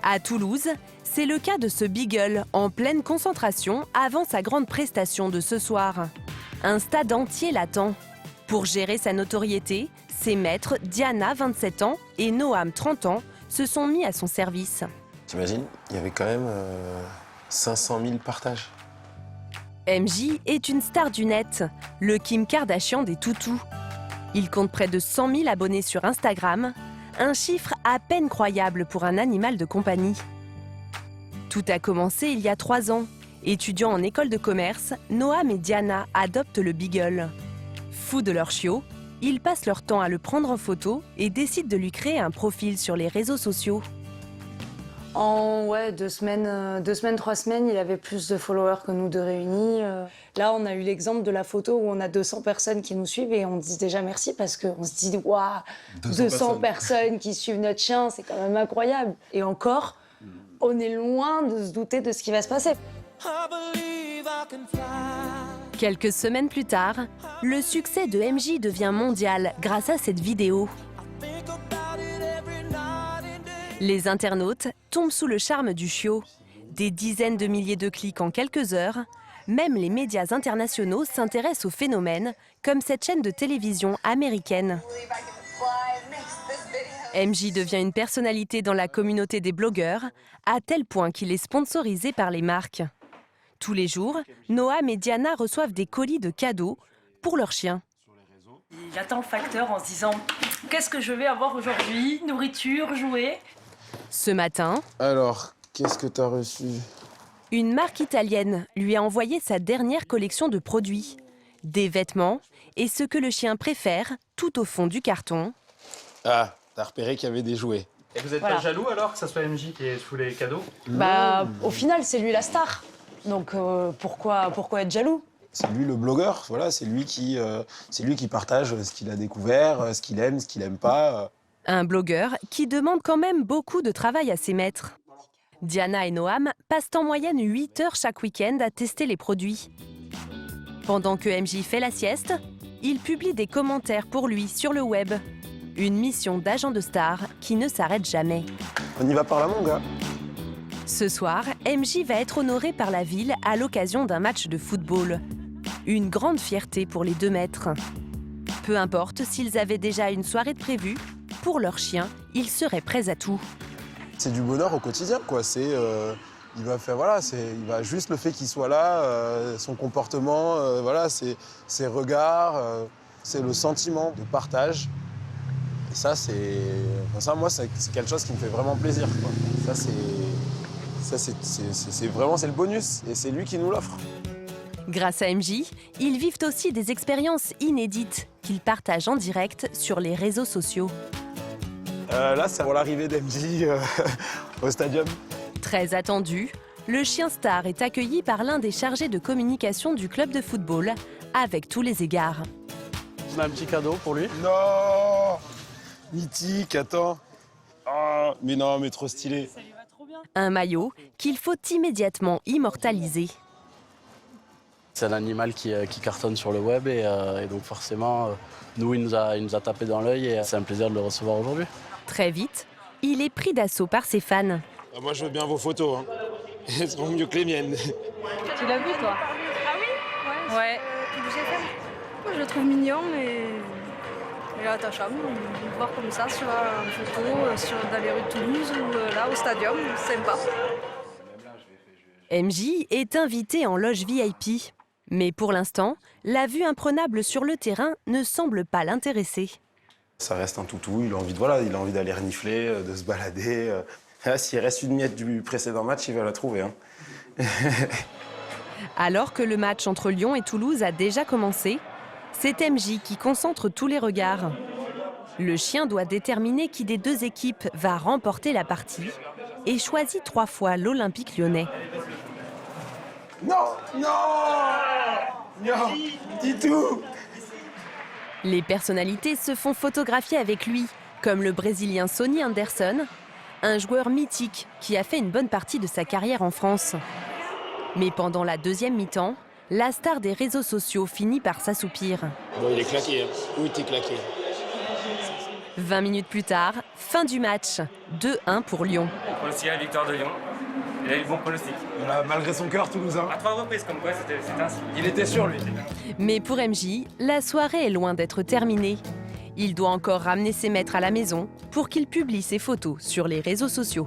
À Toulouse, c'est le cas de ce Beagle en pleine concentration avant sa grande prestation de ce soir. Un stade entier l'attend. Pour gérer sa notoriété, ses maîtres, Diana, 27 ans, et Noam, 30 ans, se sont mis à son service. T'imagines, il y avait quand même 500 000 partages. MJ est une star du net, le Kim Kardashian des toutous. Il compte près de 100 000 abonnés sur Instagram, un chiffre à peine croyable pour un animal de compagnie. Tout a commencé il y a 3 ans. Étudiants en école de commerce, Noam et Diana adoptent le Beagle. Fous de leur chiot, ils passent leur temps à le prendre en photo et décident de lui créer un profil sur les réseaux sociaux. En 2 semaines, 3 semaines, il avait plus de followers que nous deux réunis. Là, on a eu l'exemple de la photo où on a 200 personnes qui nous suivent et on dit déjà merci parce qu'on se dit « Waouh, 200 personnes qui suivent notre chien, c'est quand même incroyable ». Et encore, on est loin de se douter de ce qui va se passer. Quelques semaines plus tard, le succès de MJ devient mondial grâce à cette vidéo. Les internautes tombent sous le charme du chiot. Des dizaines de milliers de clics en quelques heures. Même les médias internationaux s'intéressent au phénomène, comme cette chaîne de télévision américaine. MJ devient une personnalité dans la communauté des blogueurs, à tel point qu'il est sponsorisé par les marques. Tous les jours, Noam et Diana reçoivent des colis de cadeaux pour leur chien. Il attend le facteur en se disant « Qu'est-ce que je vais avoir aujourd'hui? Nourriture, jouets ?» Ce matin, Alors, qu'est-ce que t'as reçu? une marque italienne lui a envoyé sa dernière collection de produits. Des vêtements et ce que le chien préfère, tout au fond du carton. Ah, t'as repéré qu'il y avait des jouets. Et vous n'êtes pas jaloux alors que ce soit MJ qui est sous les cadeaux? Au final, c'est lui la star. Donc pourquoi être jaloux? C'est lui le blogueur, voilà, c'est lui qui partage ce qu'il a découvert, ce qu'il aime pas. Un blogueur qui demande quand même beaucoup de travail à ses maîtres. Diana et Noam passent en moyenne 8 heures chaque week-end à tester les produits. Pendant que MJ fait la sieste, il publie des commentaires pour lui sur le web. Une mission d'agent de star qui ne s'arrête jamais. On y va par là, mon gars. Ce soir, MJ va être honoré par la ville à l'occasion d'un match de football. Une grande fierté pour les 2 maîtres. Peu importe s'ils avaient déjà une soirée de prévue, pour leur chien, ils seraient prêts à tout. C'est du bonheur au quotidien, quoi. Il va juste le fait qu'il soit là, son comportement, ses regards, c'est le sentiment de partage. Et ça, moi, c'est quelque chose qui me fait vraiment plaisir, quoi. C'est le bonus, et c'est lui qui nous l'offre. Grâce à MJ, ils vivent aussi des expériences inédites qu'ils partagent en direct sur les réseaux sociaux. Là, c'est pour l'arrivée d'MJ au stadium. Très attendu, le chien star est accueilli par l'un des chargés de communication du club de football, avec tous les égards. On a un petit cadeau pour lui. Non! Mythique, attends. Oh, mais non, mais trop stylé. Ça lui va trop bien. Un maillot qu'il faut immédiatement immortaliser. C'est un animal qui cartonne sur le web et donc forcément, nous, il nous a tapé dans l'œil et c'est un plaisir de le recevoir aujourd'hui. Très vite, il est pris d'assaut par ses fans. Moi, je veux bien vos photos. Hein. Elles seront mieux que les miennes. Tu l'as vu, toi? Ah oui? Ouais. Moi, je le trouve mignon et attachant. Le voir comme ça sur une photo dans les rues de Toulouse ou là au stadium, sympa. MJ est invité en loge VIP. Mais pour l'instant, la vue imprenable sur le terrain ne semble pas l'intéresser. Ça reste un toutou, il a envie d'aller renifler, de se balader. S'il reste une miette du précédent match, il va la trouver. Hein. Alors que le match entre Lyon et Toulouse a déjà commencé, c'est MJ qui concentre tous les regards. Le chien doit déterminer qui des 2 équipes va remporter la partie et choisit 3 fois l'Olympique lyonnais. Non! Non! Non! Dis tout! Les personnalités se font photographier avec lui, comme le Brésilien Sonny Anderson, un joueur mythique qui a fait une bonne partie de sa carrière en France. Mais pendant la 2e mi-temps, la star des réseaux sociaux finit par s'assoupir. Bon, il est claqué. Hein. Oui, t'es claqué. 20 minutes plus tard, fin du match. 2-1 pour Lyon. On pronostique la victoire de Lyon. Il a eu le bon pronostic. Malgré son cœur toulousain. À 3 reprises, comme quoi c'était ainsi. Il était sûr, lui. Mais pour MJ, la soirée est loin d'être terminée. Il doit encore ramener ses maîtres à la maison pour qu'ils publient ses photos sur les réseaux sociaux.